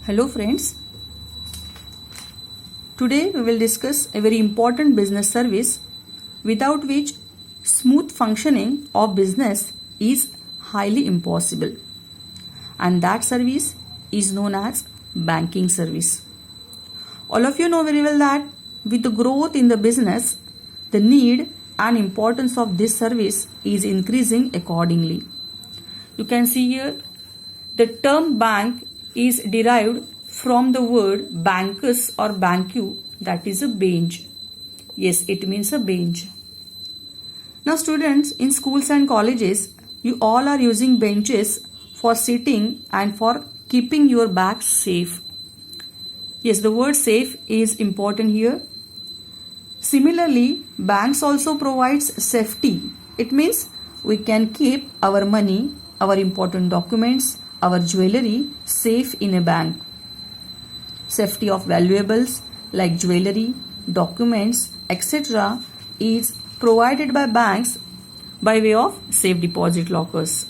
Hello friends, today we will discuss a very important business service without which smooth functioning of business is highly impossible, and that service is known as banking service. All of you know very well that with the growth in the business, the need and importance of this service is increasing accordingly. You can see here the term bank is derived from the word bankus or banku, that is a bench. Yes, it means a bench. Now students, in schools and colleges, you all are using benches for sitting and for keeping your bags safe. Yes, the word safe is important here. Similarly, banks also provides safety. It means we can keep our money, our important documents, our jewelry safe in a bank. Safety of valuables like jewelry, documents, etc. is provided by banks by way of safe deposit lockers.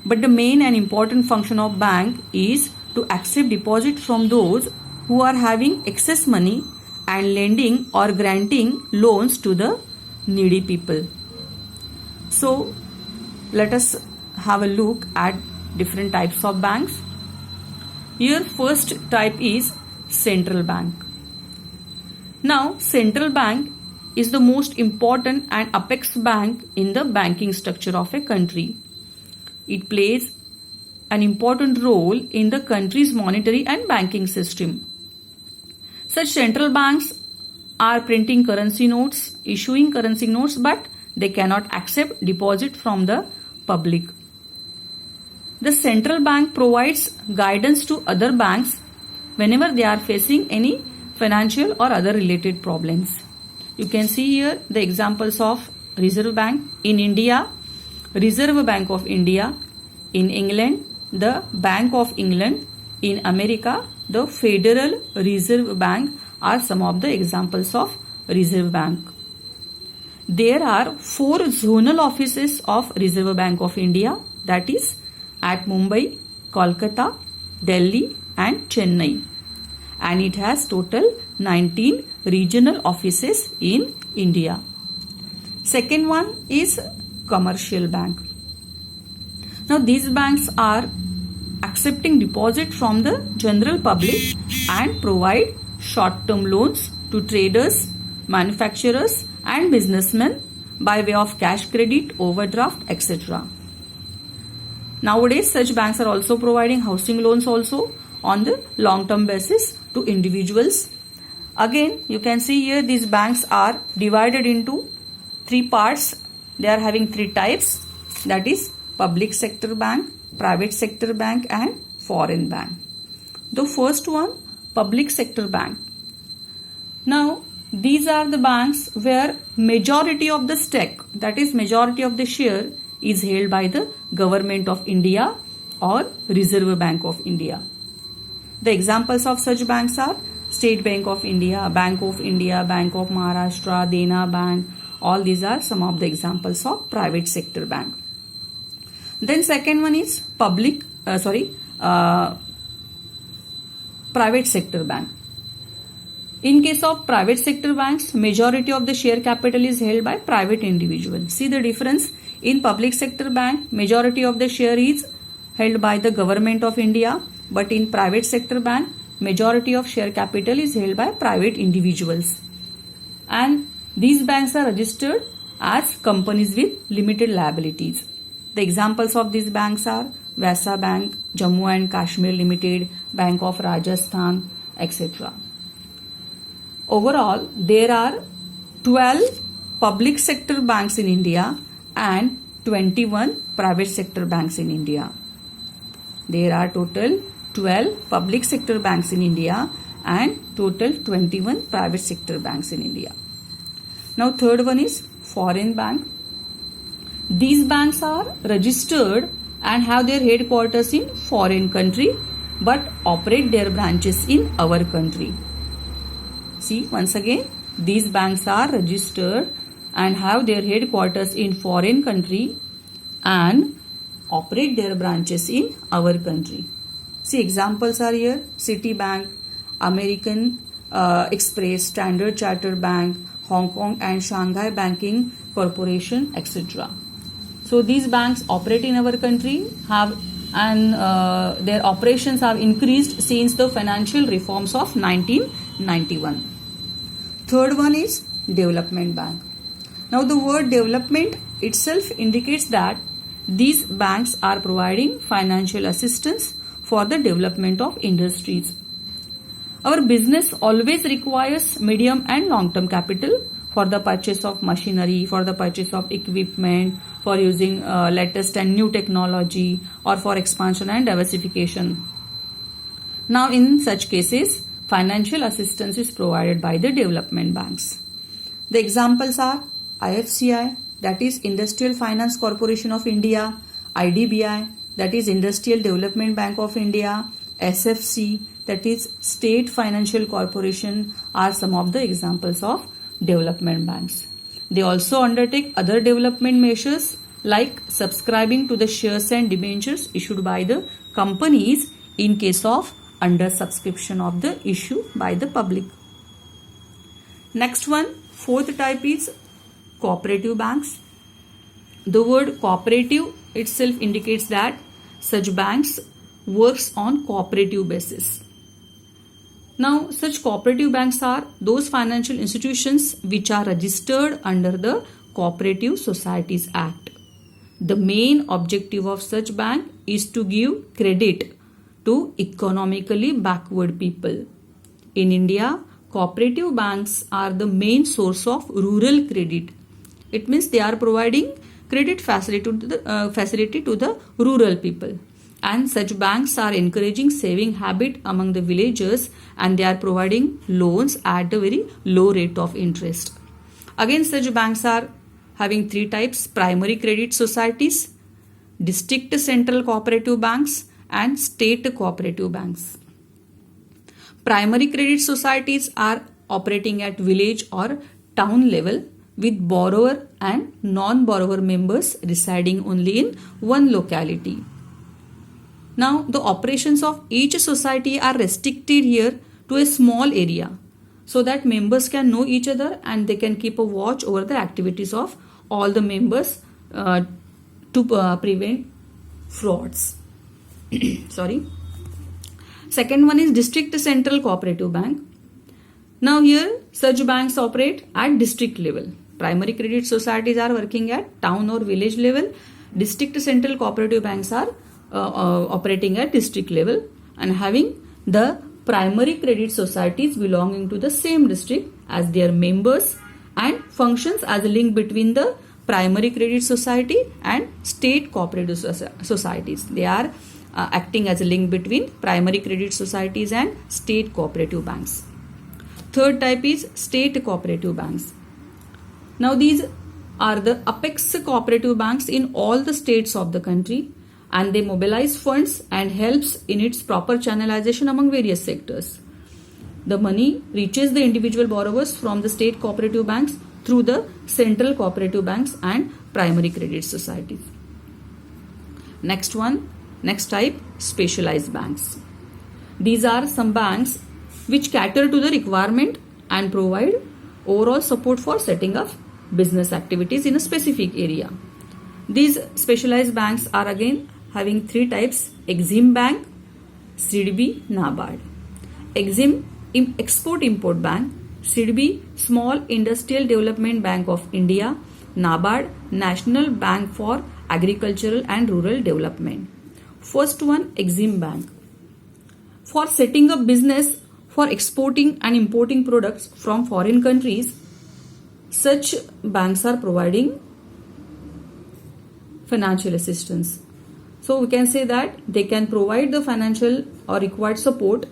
But the main and important function of bank is to accept deposit from those who are having excess money and lending or granting loans to the needy people. So let us have a look at different types of banks. Here first type is central bank. Now central bank is the most important and apex bank in the banking structure of a country. It plays an important role in the country's monetary and banking system. Such central banks are printing currency notes, issuing currency notes, but they cannot accept deposit from the public. The central bank provides guidance to other banks whenever they are facing any financial or other related problems. You can see here the examples of Reserve Bank. In India, Reserve Bank of India. In England, the Bank of England. In America, the Federal Reserve Bank are some of the examples of Reserve Bank. There are 4 zonal offices of Reserve Bank of India, that is at Mumbai, Kolkata, Delhi and Chennai, and it has total 19 regional offices in India. Second one is commercial bank. Now these banks are accepting deposit from the general public and provide short-term loans to traders, manufacturers and businessmen by way of cash credit, overdraft, etc. Nowadays, such banks are also providing housing loans also on the long-term basis to individuals. Again, you can see here these banks are divided into 3 parts. They are having 3 types, that is public sector bank, private sector bank and foreign bank. The first one, public sector bank. Now, these are the banks where majority of the stake, that is majority of the share, is held by the Government of India or Reserve Bank of India. The examples of such banks are State Bank of India, Bank of India, Bank of Maharashtra, Dena Bank. All these are some of the examples of private sector bank. Then second one is private sector bank. In case of private sector banks, majority of the share capital is held by private individuals. See the difference? In public sector bank, majority of the share is held by the Government of India, but in private sector bank, majority of share capital is held by private individuals. And these banks are registered as companies with limited liabilities. The examples of these banks are Vyasa Bank, Jammu and Kashmir Limited, Bank of Rajasthan, etc. Overall, there are 12 public sector banks in India and 21 private sector banks in India. There are total 12 public sector banks in India and total 21 private sector banks in India. Now third one is foreign bank. These banks are registered and have their headquarters in foreign country but operate their branches in our country. See, once again, these banks are registered and have their headquarters in foreign country and operate their branches in our country. See, examples are here: Citibank, American Express, Standard Chartered Bank, Hong Kong and Shanghai Banking Corporation, etc. So these banks operate in our country, have and their operations have increased since the financial reforms of 1991. Third one is Development Bank. Now the word development itself indicates that these banks are providing financial assistance for the development of industries. Our business always requires medium and long-term capital for the purchase of machinery, for the purchase of equipment, for using latest and new technology, or for expansion and diversification. Now, in such cases, financial assistance is provided by the development banks. The examples are IFCI, that is Industrial Finance Corporation of India, IDBI, that is Industrial Development Bank of India, SFC, that is State Financial Corporation, are some of the examples of development banks. They also undertake other development measures like subscribing to the shares and debentures issued by the companies in case of under subscription of the issue by the public. Next one, fourth type is cooperative banks. The word cooperative itself indicates that such banks works on cooperative basis. Now, such cooperative banks are those financial institutions which are registered under the Cooperative Societies Act. The main objective of such bank is to give credit to economically backward people. In India, cooperative banks are the main source of rural credit. It means they are providing credit facility to the rural people. And such banks are encouraging saving habit among the villagers, and they are providing loans at a very low rate of interest. Again, such banks are having three types: primary credit societies, district central cooperative banks, and state cooperative banks. Primary credit societies are operating at village or town level with borrower and non-borrower members residing only in one locality. Now, the operations of each society are restricted here to a small area so that members can know each other and they can keep a watch over the activities of all the members to prevent frauds. Sorry. Second one is District Central Cooperative Bank. Now here such banks operate at district level. Primary credit societies are working at town or village level. District Central Cooperative Banks are operating at district level and having the primary credit societies belonging to the same district as their members and functions as a link between the primary credit society and state cooperative societies. They are acting as a link between primary credit societies and state cooperative banks. Third type is state cooperative banks. Now these are the apex cooperative banks in all the states of the country, and they mobilize funds and helps in its proper channelization among various sectors. The money reaches the individual borrowers from the state cooperative banks through the central cooperative banks and primary credit societies. Next type, specialized banks. These are some banks which cater to the requirement and provide overall support for setting up business activities in a specific area. These specialized banks are again having three types: Exim Bank, SIDBI, NABARD. Exim, Export Import Bank; SIDBI, Small Industrial Development Bank of India; NABARD, National Bank for Agricultural and Rural Development. First one, Exim Bank. For setting up business for exporting and importing products from foreign countries, such banks are providing financial assistance. So we can say that they can provide the financial or required support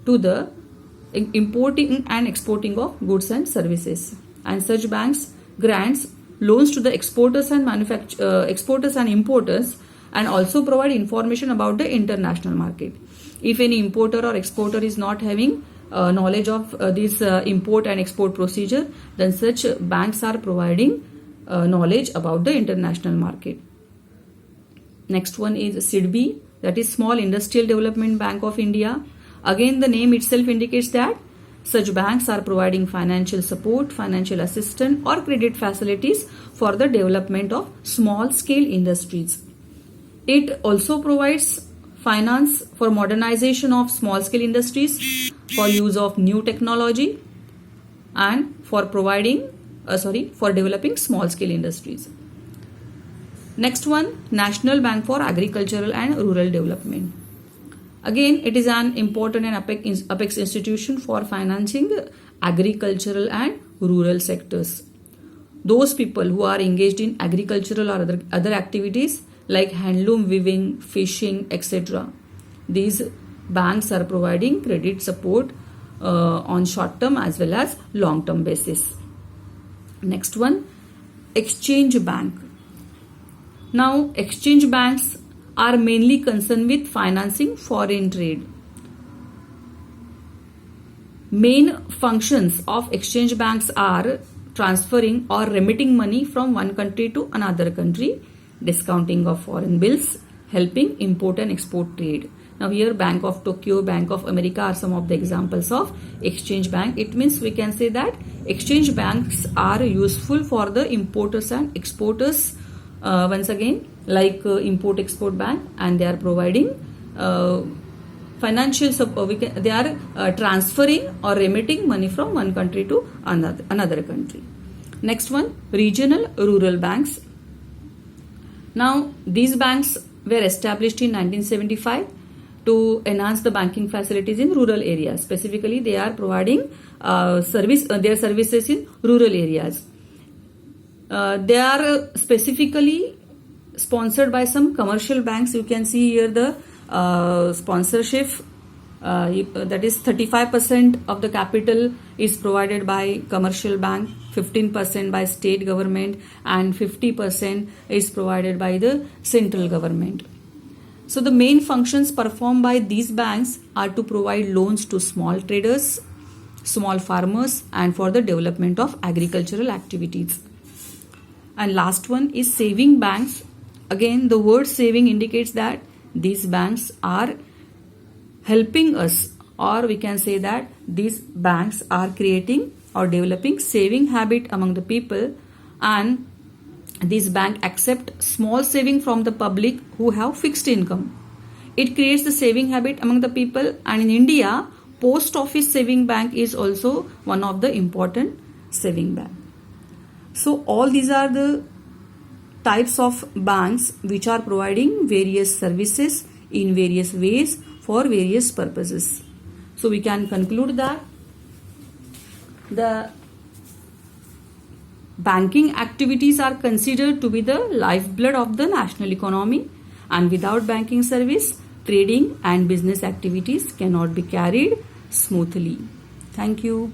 to the importing and exporting of goods and services. And such banks grants loans to the exporters and exporters and importers, and also provide information about the international market. If any importer or exporter is not having knowledge of this import and export procedure, then such banks are providing knowledge about the international market. Next one is SIDBI, that is Small Industrial Development Bank of India. Again, the name itself indicates that such banks are providing financial support, financial assistance or credit facilities for the development of small scale industries. It also provides finance for modernization of small scale industries, for use of new technology and for developing small scale industries. Next one, National Bank for Agricultural and Rural Development. Again, it is an important and apex institution for financing agricultural and rural sectors. Those people who are engaged in agricultural or other activities like handloom weaving, fishing, etc. These banks are providing credit support on short-term as well as long-term basis. Next one, Exchange Bank. Now, exchange banks are mainly concerned with financing foreign trade. Main functions of exchange banks are transferring or remitting money from one country to another country, discounting of foreign bills, helping import and export trade. Now here Bank of Tokyo, Bank of America are some of the examples of exchange bank. It means we can say that exchange banks are useful for the importers and exporters once again like Import-Export Bank, and they are providing financial support. They are transferring or remitting money from one country to another country. Next one, Regional Rural Banks. Now these banks were established in 1975 to enhance the banking facilities in rural areas. Specifically, they are providing their services in rural areas. They are specifically sponsored by some commercial banks. You can see here the sponsorship, that is 35% of the capital is provided by commercial bank, 15% by state government and 50% is provided by the central government. So the main functions performed by these banks are to provide loans to small traders, small farmers and for the development of agricultural activities. And last one is saving banks. Again, the word saving indicates that these banks are helping us, or we can say that these banks are creating or developing saving habit among the people, and these banks accept small saving from the public who have fixed income. It creates the saving habit among the people, and in India, Post Office Saving Bank is also one of the important saving bank. So all these are the types of banks which are providing various services in various ways for various purposes. So we can conclude that the banking activities are considered to be the lifeblood of the national economy, and without banking service, trading and business activities cannot be carried smoothly. Thank you.